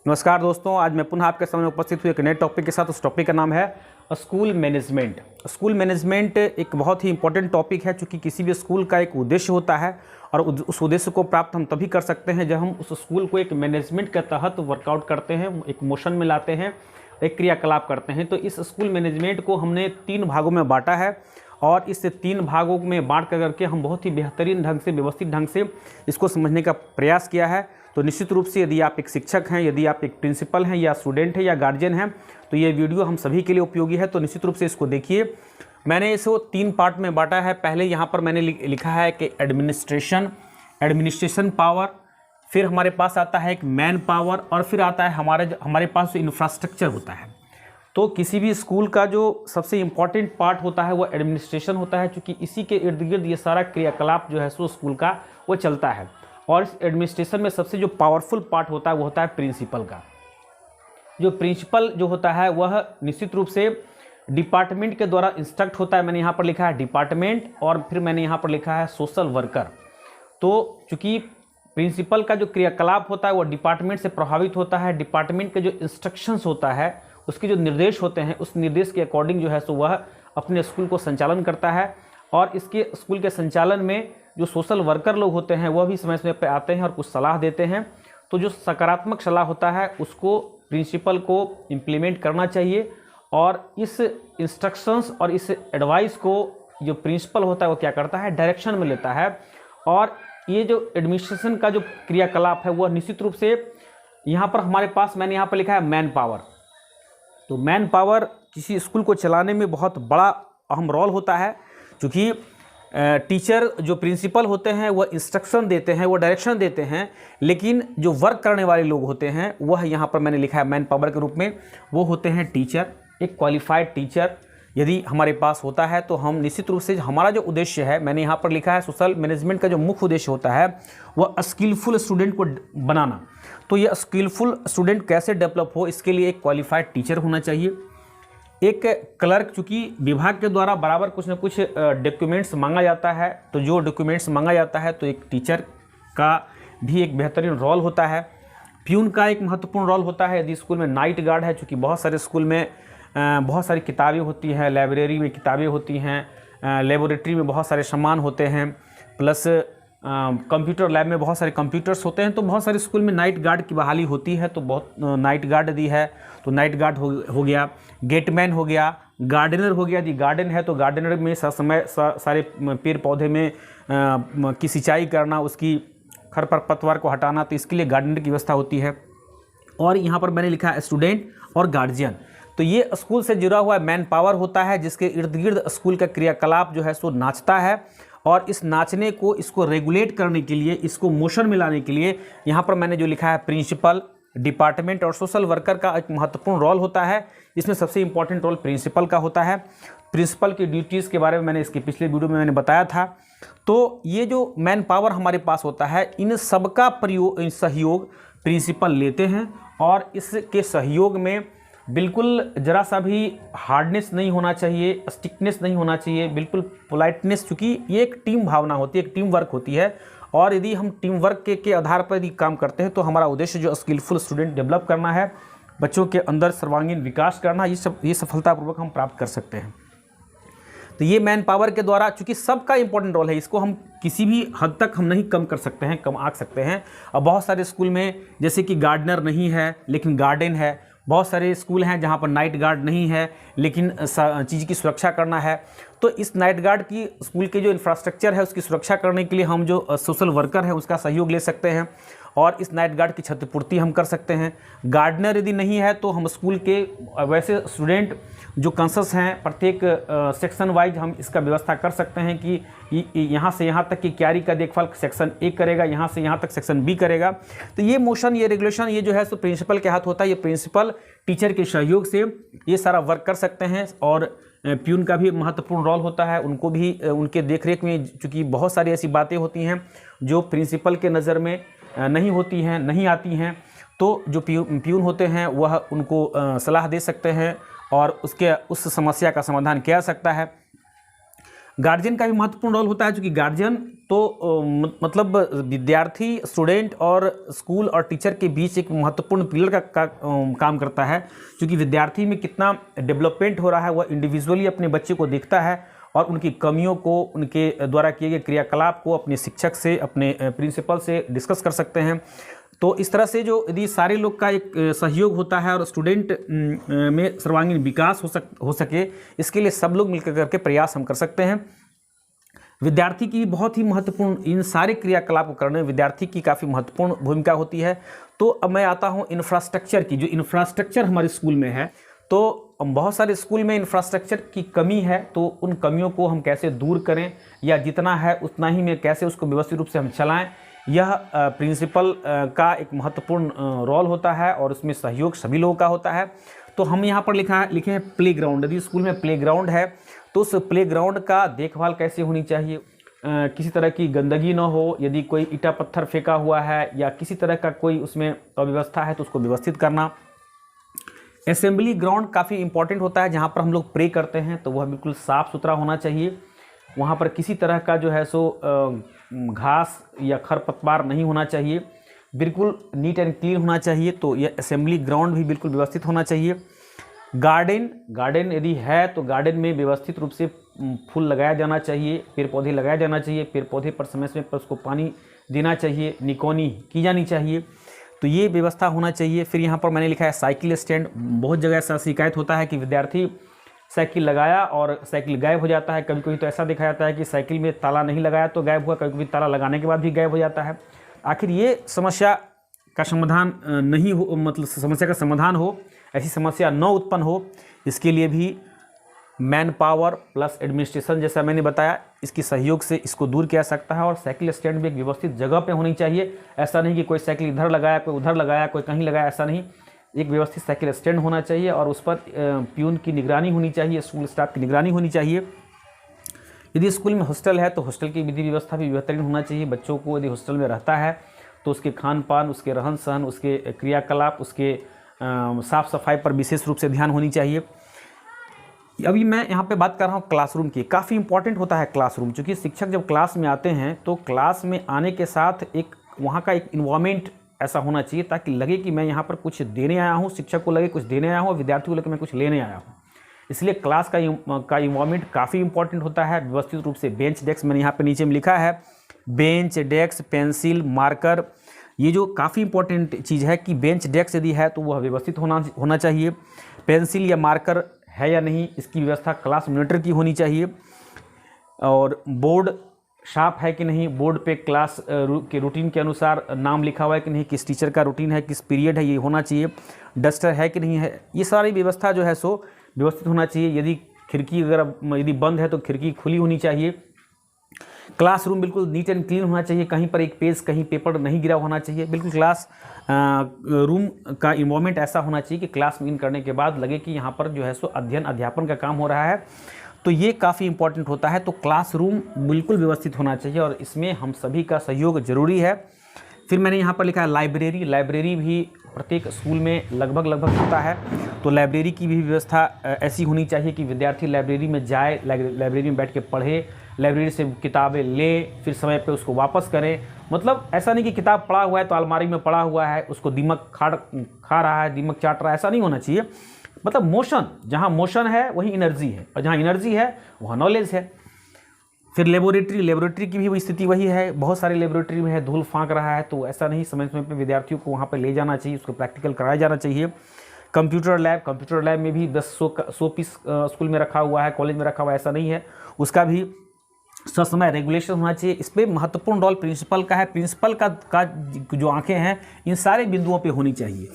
नमस्कार दोस्तों, आज मैं पुनः आपके सामने उपस्थित हुई एक नए टॉपिक के साथ। उस टॉपिक का नाम है स्कूल मैनेजमेंट। स्कूल मैनेजमेंट एक बहुत ही इंपॉर्टेंट टॉपिक है, क्योंकि किसी भी स्कूल का एक उद्देश्य होता है और उस उद्देश्य को प्राप्त हम तभी कर सकते हैं जब हम उस स्कूल को एक मैनेजमेंट के तहत वर्कआउट करते हैं, एक मोशन में लाते हैं, एक क्रियाकलाप करते हैं। तो इस स्कूल मैनेजमेंट को हमने 3 भागों में बांटा है और इस 3 भागों में बांट करके हम बहुत ही बेहतरीन ढंग से, व्यवस्थित ढंग से इसको समझने का प्रयास किया है। तो निश्चित रूप से यदि आप एक शिक्षक हैं, यदि आप एक प्रिंसिपल हैं या स्टूडेंट हैं या गार्जियन हैं, तो ये वीडियो हम सभी के लिए उपयोगी है। तो निश्चित रूप से इसको देखिए। मैंने इसको 3 पार्ट में बांटा है। पहले यहाँ पर मैंने लिखा है कि एडमिनिस्ट्रेशन पावर, फिर हमारे पास आता है एक मैन पावर, और फिर आता है हमारे पास जो इंफ्रास्ट्रक्चर होता है। तो किसी भी स्कूल का जो सबसे इम्पॉर्टेंट पार्ट होता है वो एडमिनिस्ट्रेशन होता है, क्योंकि इसी के इर्द गिर्द ये सारा क्रियाकलाप जो है सो स्कूल का वो चलता है। और इस एडमिनिस्ट्रेशन में सबसे जो पावरफुल पार्ट होता है वो होता है प्रिंसिपल का। जो प्रिंसिपल जो होता है वह निश्चित रूप से डिपार्टमेंट के द्वारा इंस्ट्रक्ट होता है। मैंने यहाँ पर लिखा है डिपार्टमेंट, और फिर मैंने यहाँ पर लिखा है सोशल वर्कर। तो चूँकि प्रिंसिपल का जो क्रियाकलाप होता है वो डिपार्टमेंट से प्रभावित होता है, डिपार्टमेंट के जो इंस्ट्रक्शंस होता है, उसके जो निर्देश होते हैं, उस निर्देश के अकॉर्डिंग जो है सो वह अपने स्कूल को संचालन करता है। और इसके स्कूल के संचालन में जो सोशल वर्कर लोग होते हैं वह भी समय समय पर आते हैं और कुछ सलाह देते हैं। तो जो सकारात्मक सलाह होता है उसको प्रिंसिपल को इम्प्लीमेंट करना चाहिए, और इस इंस्ट्रक्शंस और इस एडवाइस को जो प्रिंसिपल होता है वो क्या करता है, डायरेक्शन में लेता है। और ये जो एडमिनिस्ट्रेशन का जो क्रियाकलाप है वह निश्चित रूप से यहाँ पर हमारे पास, मैंने यहाँ पर लिखा है मैन पावर। तो मैन पावर किसी स्कूल को चलाने में बहुत बड़ा अहम रोल होता है, क्योंकि टीचर जो प्रिंसिपल होते हैं वह इंस्ट्रक्शन देते हैं, वो डायरेक्शन देते हैं, लेकिन जो वर्क करने वाले लोग होते हैं वह यहाँ पर मैंने लिखा है मैन पावर के रूप में, वो होते हैं टीचर। एक क्वालिफाइड टीचर यदि हमारे पास होता है तो हम निश्चित रूप से हमारा जो उद्देश्य है, मैंने यहाँ पर लिखा है सोशल मैनेजमेंट का जो मुख्य उद्देश्य होता है वह स्किलफुल स्टूडेंट को बनाना। तो यह स्किलफुल स्टूडेंट कैसे डेवलप हो, इसके लिए एक क्वालिफाइड टीचर होना चाहिए। एक क्लर्क, चूँकि विभाग के द्वारा बराबर कुछ न कुछ डॉक्यूमेंट्स मांगा जाता है, तो जो डॉक्यूमेंट्स मांगा जाता है तो एक टीचर का भी एक बेहतरीन रोल होता है। प्यून का एक महत्वपूर्ण रोल होता है। यदि स्कूल में नाइट गार्ड है, चूँकि बहुत सारे स्कूल में बहुत सारी किताबें होती हैं, लाइब्रेरी में किताबें होती हैं, लेबोरेटरी में बहुत सारे सामान होते हैं, प्लस कंप्यूटर लैब में बहुत सारे कंप्यूटर्स होते हैं। तो बहुत सारे स्कूल में नाइट गार्ड की बहाली होती है। तो बहुत नाइट गार्ड दी है तो नाइट गार्ड हो गया, गेटमैन हो गया, गार्डनर हो गया। यदि गार्डन है तो गार्डनर में समय सारे पेड़ पौधे में की सिंचाई करना, उसकी खरपतवार को हटाना, तो इसके लिए गार्डनर की व्यवस्था होती है। और यहाँ पर मैंने लिखा है स्टूडेंट और गार्जियन। तो ये स्कूल से जुड़ा हुआ मैन पावर होता है, जिसके इर्द गिर्द स्कूल का क्रियाकलाप जो है सो नाचता है। और इस नाचने को, इसको रेगुलेट करने के लिए, इसको मोशन में लाने के लिए यहाँ पर मैंने जो लिखा है प्रिंसिपल, डिपार्टमेंट और सोशल वर्कर का एक महत्वपूर्ण रोल होता है। इसमें सबसे इंपॉर्टेंट रोल प्रिंसिपल का होता है। प्रिंसिपल की ड्यूटीज़ के बारे में मैंने इसके पिछले वीडियो में मैंने बताया था। तो ये जो मैन पावर हमारे पास होता है, इन सबका सहयोग प्रिंसिपल लेते हैं, और इसके सहयोग में बिल्कुल ज़रा सा भी हार्डनेस नहीं होना चाहिए, स्टिकनेस नहीं होना चाहिए, बिल्कुल पोलाइटनेस, क्योंकि ये एक टीम भावना होती है, एक टीम वर्क होती है। और यदि हम टीम वर्क के आधार पर यदि काम करते हैं तो हमारा उद्देश्य जो स्किलफुल स्टूडेंट डेवलप करना है, बच्चों के अंदर सर्वांगीण विकास करना, ये सफलतापूर्वक हम प्राप्त कर सकते हैं। तो ये मैन पावर के द्वारा, चूँकि सबका इंपॉर्टेंट रोल है, इसको हम किसी भी हद तक हम नहीं कम कर सकते हैं, कम आंक सकते हैं। अब बहुत सारे स्कूल में जैसे कि गार्डनर नहीं है लेकिन गार्डन है, बहुत सारे स्कूल हैं जहाँ पर नाइट गार्ड नहीं है लेकिन चीज़ की सुरक्षा करना है। तो इस नाइट गार्ड की, स्कूल के जो इंफ्रास्ट्रक्चर है उसकी सुरक्षा करने के लिए हम जो सोशल वर्कर है उसका सहयोग ले सकते हैं, और इस नाइट गार्ड की क्षतिपूर्ति हम कर सकते हैं। गार्डनर यदि नहीं है तो हम स्कूल के वैसे स्टूडेंट जो कंसस हैं, प्रत्येक सेक्शन वाइज हम इसका व्यवस्था कर सकते हैं कि यहाँ से यहाँ तक की क्यारी का देखभाल सेक्शन ए करेगा, यहाँ से यहाँ तक सेक्शन बी करेगा। तो ये मोशन, ये रेगुलेशन, ये जो है सो प्रिंसिपल के हाथ होता है। ये प्रिंसिपल टीचर के सहयोग से ये सारा वर्क कर सकते हैं। और प्यून का भी महत्वपूर्ण रोल होता है, उनको भी उनके देखरेख में, चूँकि बहुत सारी ऐसी बातें होती हैं जो प्रिंसिपल के नज़र में नहीं होती हैं, नहीं आती हैं, तो जो प्यून होते हैं वह उनको सलाह दे सकते हैं और उस समस्या का समाधान किया जा सकता है। गार्जियन का भी महत्वपूर्ण रोल होता है, क्योंकि गार्जियन तो मतलब विद्यार्थी, स्टूडेंट और स्कूल और टीचर के बीच एक महत्वपूर्ण पिलर का काम करता है, क्योंकि विद्यार्थी में कितना डेवलपमेंट हो रहा है वह इंडिविजुअली अपने बच्चे को देखता है और उनकी कमियों को, उनके द्वारा किए गए क्रियाकलाप को अपने शिक्षक से, अपने प्रिंसिपल से डिस्कस कर सकते हैं। तो इस तरह से जो यदि सारे लोग का एक सहयोग होता है और स्टूडेंट में सर्वांगीण विकास हो सके, इसके लिए सब लोग मिलकर करके प्रयास हम कर सकते हैं। विद्यार्थी की बहुत ही महत्वपूर्ण, इन सारे क्रियाकलाप को करने में विद्यार्थी की काफ़ी महत्वपूर्ण भूमिका होती है। तो अब मैं आता हूँ इंफ्रास्ट्रक्चर की। जो इंफ्रास्ट्रक्चर हमारे स्कूल में है, तो बहुत सारे स्कूल में इंफ्रास्ट्रक्चर की कमी है, तो उन कमियों को हम कैसे दूर करें, या जितना है उतना ही में कैसे उसको व्यवस्थित रूप से हम चलाएं, यह प्रिंसिपल का एक महत्वपूर्ण रोल होता है और उसमें सहयोग सभी लोगों का होता है। तो हम यहाँ पर लिखे हैं प्लेग्राउंड। यदि स्कूल में प्लेग्राउंड है तो उस प्लेग्राउंड का देखभाल कैसे होनी चाहिए, किसी तरह की गंदगी न हो, यदि कोई ईंटा पत्थर फेंका हुआ है या किसी तरह का कोई उसमें अव्यवस्था है तो उसको व्यवस्थित करना। असेंबली ग्राउंड काफ़ी इंपॉर्टेंट होता है, जहाँ पर हम लोग प्रे करते हैं, तो वह बिल्कुल साफ़ सुथरा होना चाहिए। वहाँ पर किसी तरह का जो है सो घास या खरपतवार नहीं होना चाहिए, बिल्कुल नीट एंड क्लीन होना चाहिए। तो यह असेंबली ग्राउंड भी बिल्कुल व्यवस्थित होना चाहिए। गार्डन यदि है तो गार्डन में व्यवस्थित रूप से फूल लगाया जाना चाहिए, पेड़ पौधे लगाया जाना चाहिए, पेड़ पौधे पर समय समय पर उसको पानी देना चाहिए, निकौनी की जानी चाहिए, तो ये व्यवस्था होना चाहिए। फिर यहाँ पर मैंने लिखा है साइकिल स्टैंड। बहुत जगह ऐसा शिकायत होता है कि विद्यार्थी साइकिल लगाया और साइकिल गायब हो जाता है। कभी कभी तो ऐसा देखा जाता है कि साइकिल में ताला नहीं लगाया तो गायब हुआ, कभी कभी ताला लगाने के बाद भी गायब हो जाता है। आखिर ये समस्या का समाधान नहीं हो, मतलब समस्या का समाधान हो, ऐसी समस्या न उत्पन्न हो, इसके लिए भी मैन पावर प्लस एडमिनिस्ट्रेशन, जैसा मैंने बताया, इसकी सहयोग से इसको दूर किया सकता है। और साइकिल स्टैंड भी एक व्यवस्थित जगह पे होनी चाहिए। ऐसा नहीं कि कोई साइकिल इधर लगाया, कोई उधर लगाया, कोई कहीं लगाया, ऐसा नहीं। एक व्यवस्थित साइकिल स्टैंड होना चाहिए और उस पर प्यून की निगरानी होनी चाहिए, स्कूल स्टाफ की निगरानी होनी चाहिए। यदि स्कूल में हॉस्टल है तो हॉस्टल की विधि व्यवस्था भी बेहतरीन होना चाहिए। बच्चों को यदि हॉस्टल में रहता है तो उसके खान पान, उसके रहन सहन, उसके क्रियाकलाप, उसके साफ़ सफाई पर विशेष रूप से ध्यान होनी चाहिए। अभी मैं यहाँ पे बात कर रहा हूँ क्लासरूम की। काफ़ी इंपॉर्टेंट होता है क्लासरूम, क्योंकि शिक्षक जब क्लास में आते हैं तो क्लास में आने के साथ एक वहाँ का एक इन्वायरमेंट ऐसा होना चाहिए ताकि लगे कि मैं यहाँ पर कुछ देने आया हूँ, शिक्षक को लगे कुछ देने आया हूँ, विद्यार्थी को लगे मैं कुछ लेने आया हूँ। इसलिए क्लास का इन्वायरमेंट काफ़ी इंपॉर्टेंट होता है। व्यवस्थित रूप से बेंच डेस्क, मैंने यहाँ पर नीचे में लिखा है बेंच डेस्क, पेंसिल, मार्कर, ये जो काफ़ी इंपॉर्टेंट चीज़ है कि बेंच डेस्क यदि है तो वह व्यवस्थित होना चाहिए। पेंसिल या मार्कर है या नहीं, इसकी व्यवस्था क्लास मॉनिटर की होनी चाहिए। और बोर्ड शार्प है कि नहीं, बोर्ड पे क्लास के रूटीन के अनुसार नाम लिखा हुआ है कि नहीं, किस टीचर का रूटीन है, किस पीरियड है, ये होना चाहिए। डस्टर है कि नहीं है, ये सारी व्यवस्था जो है सो व्यवस्थित होना चाहिए। यदि खिड़की यदि बंद है तो खिड़की खुली होनी चाहिए। क्लासरूम बिल्कुल नीट एंड क्लीन होना चाहिए, कहीं पर एक पेज, कहीं पेपर नहीं गिरा होना चाहिए। बिल्कुल क्लास रूम का इन्वायरमेंट ऐसा होना चाहिए कि क्लास में इन करने के बाद लगे कि यहाँ पर जो है सो अध्ययन अध्यापन का काम हो रहा है। तो ये काफ़ी इंपॉर्टेंट होता है। तो क्लासरूम बिल्कुल व्यवस्थित होना चाहिए और इसमें हम सभी का सहयोग जरूरी है। फिर मैंने यहाँ पर लिखा है लाइब्रेरी। लाइब्रेरी भी प्रत्येक स्कूल में लगभग होता है, तो लाइब्रेरी की भी व्यवस्था ऐसी होनी चाहिए कि विद्यार्थी लाइब्रेरी में जाए, लाइब्रेरी में बैठ के पढ़े, लाइब्रेरी से किताबें ले, फिर समय पे उसको वापस करें। मतलब ऐसा नहीं कि किताब पढ़ा हुआ है तो अलमारी में पड़ा हुआ है, उसको दीमक खा रहा है, दीमक चाट रहा है, ऐसा नहीं होना चाहिए। मतलब मोशन, जहाँ मोशन है वहीं एनर्जी है, और जहाँ एनर्जी है वहाँ नॉलेज है। फिर लेबोरेटरी की भी स्थिति वही है। बहुत सारे लेबोरेटरी में है धूल फाँक रहा है, तो ऐसा नहीं, समय समय पर विद्यार्थियों को वहाँ पर ले जाना चाहिए, उसको प्रैक्टिकल कराया जाना चाहिए। कंप्यूटर लैब में भी 100 पीस स्कूल में रखा हुआ है, कॉलेज में रखा हुआ है, ऐसा नहीं है, उसका भी ससमय रेगुलेशन होना चाहिए। इस पर महत्वपूर्ण रोल प्रिंसिपल का है। प्रिंसिपल का जो आंखें हैं इन सारे बिंदुओं पे होनी चाहिए।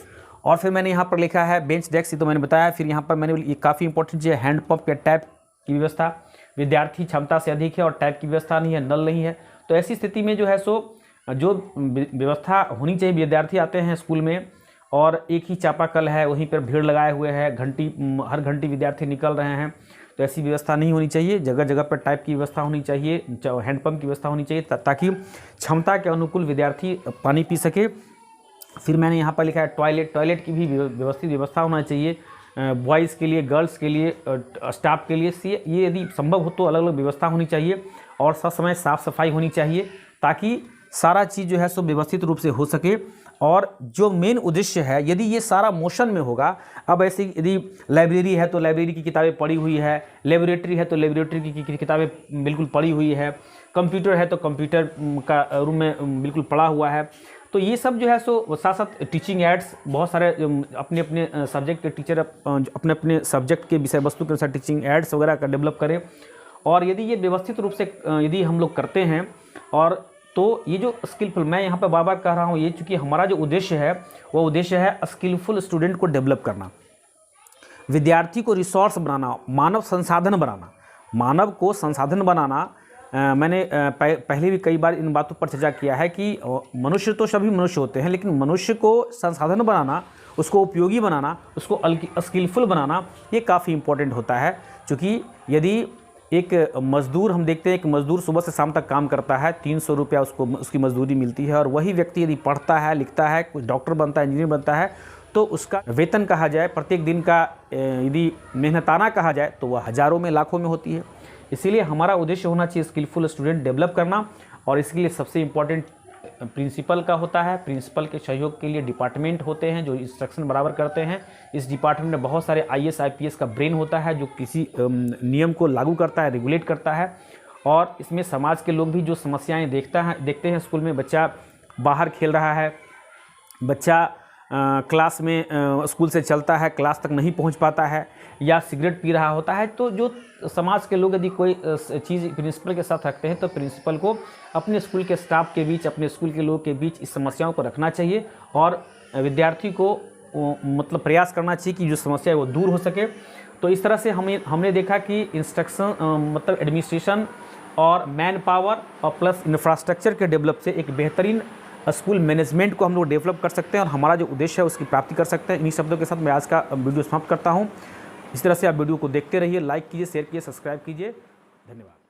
और फिर मैंने यहाँ पर लिखा है बेंच डेस्क, तो मैंने बताया। फिर यहाँ पर मैंने ये काफ़ी इंपॉर्टेंट चीज़ है, हैंड पंप या टैप की व्यवस्था। विद्यार्थी क्षमता से अधिक है और टैप की व्यवस्था नहीं है, नल नहीं है, तो ऐसी स्थिति में जो है सो जो व्यवस्था होनी चाहिए, विद्यार्थी आते हैं स्कूल में और एक ही चापाकल है, वहीं पर भीड़ लगाए हुए हैं, हर घंटी विद्यार्थी निकल रहे हैं, तो ऐसी व्यवस्था नहीं होनी चाहिए। जगह जगह पर टाइप की व्यवस्था होनी चाहिए, हैंडपम्प की व्यवस्था होनी चाहिए, ताकि क्षमता के अनुकूल विद्यार्थी पानी पी सके। फिर मैंने यहाँ पर लिखा है टॉयलेट की भी व्यवस्थित व्यवस्था होना चाहिए। बॉयज़ के लिए, गर्ल्स के लिए, स्टाफ के लिए। ये यदि संभव हो तो अलग अलग व्यवस्था होनी चाहिए और सब समय साफ़ सफाई होनी चाहिए, ताकि सारा चीज़ जो है सो व्यवस्थित रूप से हो सके। और जो मेन उद्देश्य है, यदि ये सारा मोशन में होगा, अब ऐसे यदि लाइब्रेरी है तो लाइब्रेरी की किताबें पड़ी हुई है, लेबोरेटरी है तो लेबोरेटरी की किताबें बिल्कुल पड़ी हुई है, कंप्यूटर है तो कंप्यूटर का रूम में बिल्कुल पड़ा हुआ है। तो ये सब जो है सो साथ साथ टीचिंग एड्स, बहुत सारे अपने अपने सब्जेक्ट के टीचर अपने अपने सब्जेक्ट के विषय वस्तु के अनुसार टीचिंग एड्स वगैरह का डेवलप करें। और यदि ये व्यवस्थित रूप से यदि हम लोग करते हैं, और तो ये जो स्किलफुल, मैं यहाँ पे बार बार कह रहा हूँ, ये चूँकि हमारा जो उद्देश्य है वो उद्देश्य है स्किलफुल स्टूडेंट को डेवलप करना, विद्यार्थी को रिसोर्स बनाना, मानव संसाधन बनाना, मानव को संसाधन बनाना। मैंने पहले भी कई बार इन बातों पर चर्चा किया है कि मनुष्य तो सभी मनुष्य होते हैं, लेकिन मनुष्य को संसाधन बनाना, उसको उपयोगी बनाना, उसको स्किलफुल बनाना, ये काफ़ी इम्पोर्टेंट होता है। क्योंकि यदि एक मज़दूर, हम देखते हैं एक मज़दूर सुबह से शाम तक काम करता है, 300 रुपया उसको उसकी मजदूरी मिलती है, और वही व्यक्ति यदि पढ़ता है, लिखता है, कुछ डॉक्टर बनता है, इंजीनियर बनता है, तो उसका वेतन कहा जाए, प्रत्येक दिन का यदि मेहनताना कहा जाए तो वह हज़ारों में, लाखों में होती है। इसीलिए हमारा उद्देश्य होना चाहिए स्किलफुल स्टूडेंट डेवलप करना, और इसके लिए सबसे इम्पॉर्टेंट प्रिंसिपल का होता है। प्रिंसिपल के सहयोग के लिए डिपार्टमेंट होते हैं जो इंस्ट्रक्शन बराबर करते हैं। इस डिपार्टमेंट में बहुत सारे IAS IPS का ब्रेन होता है जो किसी नियम को लागू करता है, रेगुलेट करता है। और इसमें समाज के लोग भी जो समस्याएं देखते हैं, स्कूल में बच्चा बाहर खेल रहा है, बच्चा क्लास में स्कूल से चलता है, क्लास तक नहीं पहुंच पाता है, या सिगरेट पी रहा होता है, तो जो समाज के लोग यदि कोई चीज़ प्रिंसिपल के साथ रखते हैं तो प्रिंसिपल को अपने स्कूल के स्टाफ के बीच, अपने स्कूल के लोगों के बीच इस समस्याओं को रखना चाहिए, और विद्यार्थी को मतलब प्रयास करना चाहिए कि जो समस्या है वो दूर हो सके। तो इस तरह से हमने देखा कि इंस्ट्रक्शन मतलब एडमिनिस्ट्रेशन और मैन पावर और प्लस इंफ्रास्ट्रक्चर के डेवलप से एक बेहतरीन स्कूल मैनेजमेंट को हम लोग डेवलप कर सकते हैं, और हमारा जो उद्देश्य है उसकी प्राप्ति कर सकते हैं। इन्हीं शब्दों के साथ मैं आज का वीडियो समाप्त करता हूं। इस तरह से आप वीडियो को देखते रहिए, लाइक कीजिए, शेयर कीजिए, सब्सक्राइब कीजिए। धन्यवाद।